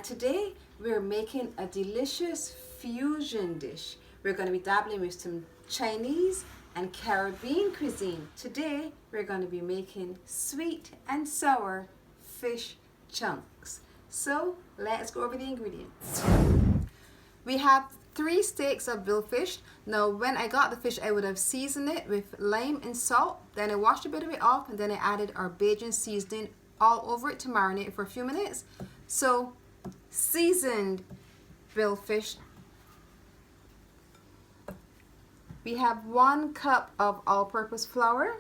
And today we're making a delicious fusion dish. We're going to be dabbling with some Chinese and Caribbean cuisine. Today we're going to be making sweet and sour fish chunks. So let's go over the ingredients. We have 3 steaks of billfish. Now when I got the fish, I would have seasoned it with lime and salt. Then I washed a bit of it off, and then I added our Bajan seasoning all over it to marinate it for a few minutes. So seasoned billfish. We have 1 cup of all-purpose flour,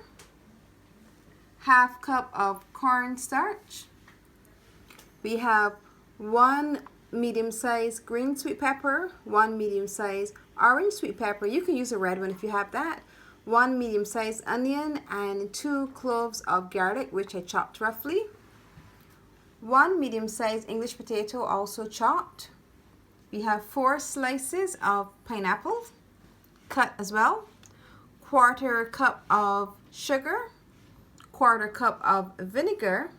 ½ cup of corn starch. We have 1 medium-sized green sweet pepper, 1 medium-sized orange sweet pepper. You can use a red one if you have that. 1 medium-sized onion and 2 cloves of garlic, which I chopped roughly. 1 medium-sized English potato, also chopped. We have 4 slices of pineapple, cut as well. 1/4 cup of sugar, 1/4 cup of vinegar,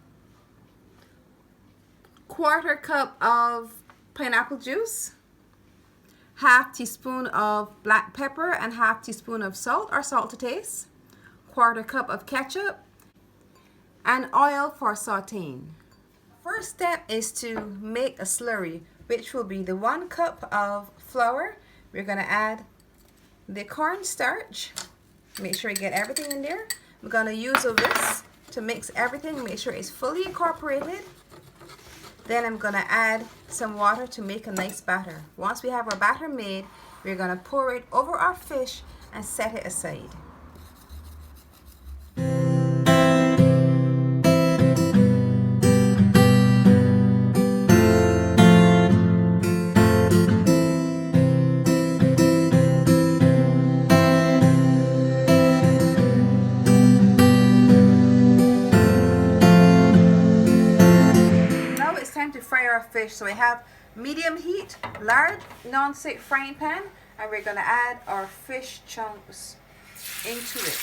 1/4 cup of pineapple juice, ½ teaspoon of black pepper and ½ teaspoon of salt or salt to taste, 1/4 cup of ketchup, and oil for sauteing. First step is to make a slurry, which will be the 1 cup of flour. We're going to add the corn starch. Make sure you get everything in there. We're going to use a whisk to mix everything, make sure it's fully incorporated. Then I'm going to add some water to make a nice batter. Once we have our batter made, we're going to pour it over our fish and set it aside. Fry our fish. So we have medium heat, large non-stick frying pan, and we're going to add our fish chunks into it.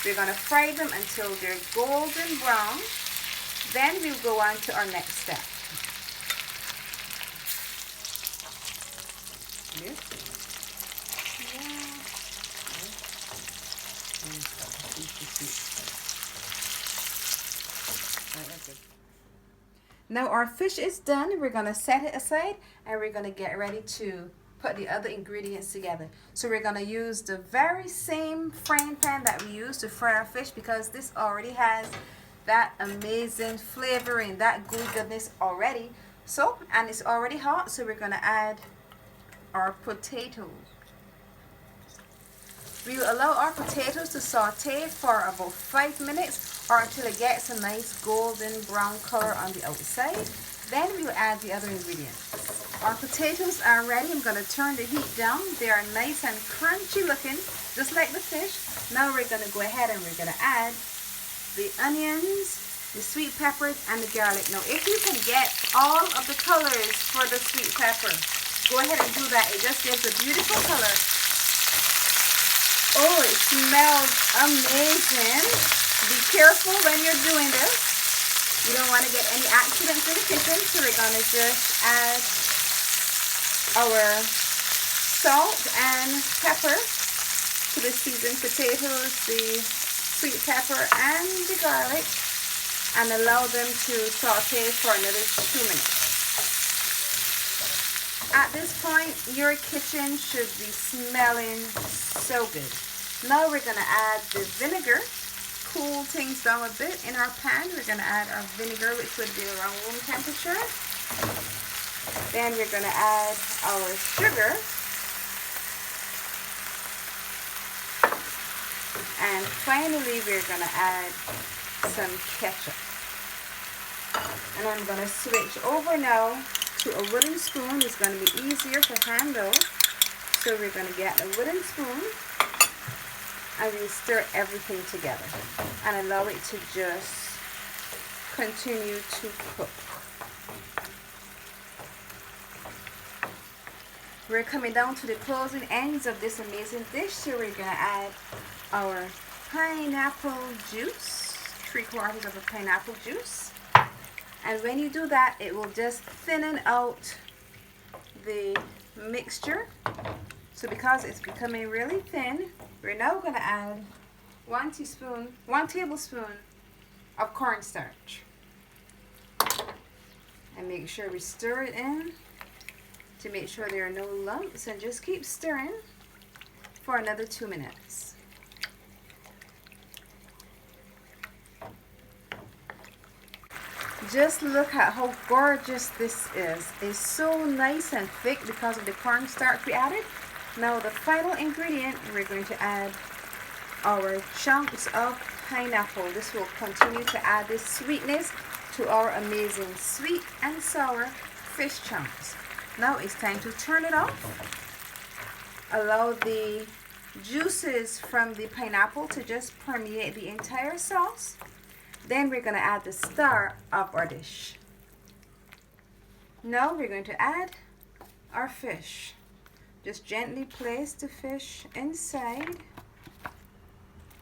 We're going to fry them until they're golden brown. Then we'll go on to our next step. Now our fish is done. We're going to set it aside, and we're going to get ready to put the other ingredients together. So we're going to use the very same frying pan that we used to fry our fish, because this already has that amazing flavoring, that gooey goodness already. So, and it's already hot, so we're going to add our potatoes. We'll allow our potatoes to saute for about 5 minutes or until it gets a nice golden brown color on the outside. Then we'll add the other ingredients. Our potatoes are ready. I'm going to turn the heat down. They are nice and crunchy looking, just like the fish. Now we're going to go ahead and we're going to add the onions, the sweet peppers, and the garlic. Now if you can get all of the colors for the sweet pepper, go ahead and do that. It just gives a beautiful color. Oh, it smells amazing. Be careful when you're doing this. You don't want to get any accidents in the kitchen. So we're going to just add our salt and pepper to the seasoned potatoes, the sweet pepper and the garlic, and allow them to saute for another 2 minutes. At this point, your kitchen should be smelling so good. Now we're going to add the vinegar. Cool things down a bit in our pan. We're going to add our vinegar, which would be around room temperature. Then we're going to add our sugar. And finally, we're going to add some ketchup. And I'm going to switch over now to a wooden spoon. It's going to be easier to handle. So we're going to get a wooden spoon, and we'll stir everything together and allow it to just continue to cook. We're coming down to the closing ends of this amazing dish, so we're going to add our pineapple juice, 3/4 of a pineapple juice. And when you do that, it will just thin out the mixture. So because it's becoming really thin, we're now going to add 1 tablespoon of cornstarch. And make sure we stir it in to make sure there are no lumps, and just keep stirring for another 2 minutes. Just look at how gorgeous this is. It's so nice and thick because of the cornstarch we added. Now the final ingredient, we're going to add our chunks of pineapple. This will continue to add this sweetness to our amazing sweet and sour fish chunks. Now it's time to turn it off. Allow the juices from the pineapple to just permeate the entire sauce. Then we're going to add the star of our dish. Now we're going to add our fish. Just gently place the fish inside.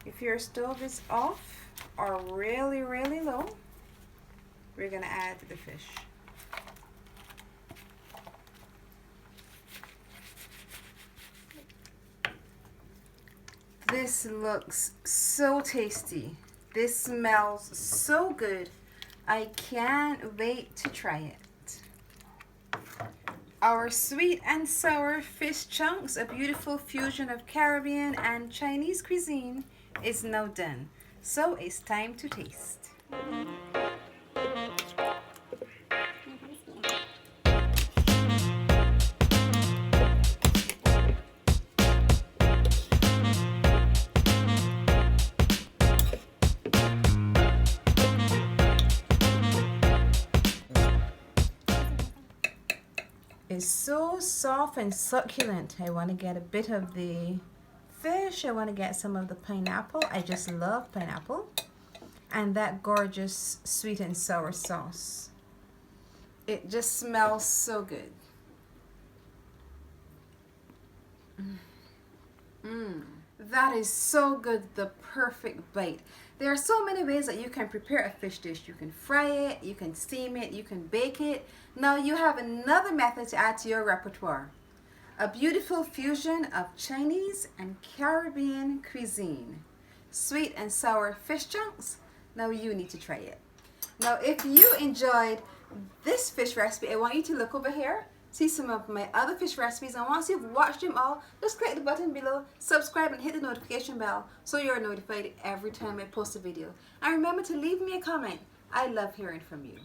If your stove is off or really, really low, we're going to add the fish. This looks so tasty. This smells so good. I can't wait to try it. Our sweet and sour fish chunks, a beautiful fusion of Caribbean and Chinese cuisine, is now done. So it's time to taste. It's so soft and succulent. I want to get a bit of the fish. I want to get some of the pineapple. I just love pineapple. And that gorgeous sweet and sour sauce. It just smells so good. That is so good, the perfect bite. There are so many ways that you can prepare a fish dish. You can fry it, you can steam it, you can bake it. Now you have another method to add to your repertoire. A beautiful fusion of Chinese and Caribbean cuisine. Sweet and sour fish chunks. Now you need to try it. Now if you enjoyed this fish recipe, I want you to look over here. See some of my other fish recipes, and once you've watched them all, just click the button below, subscribe, and hit the notification bell so you're notified every time I post a video. And remember to leave me a comment. I love hearing from you.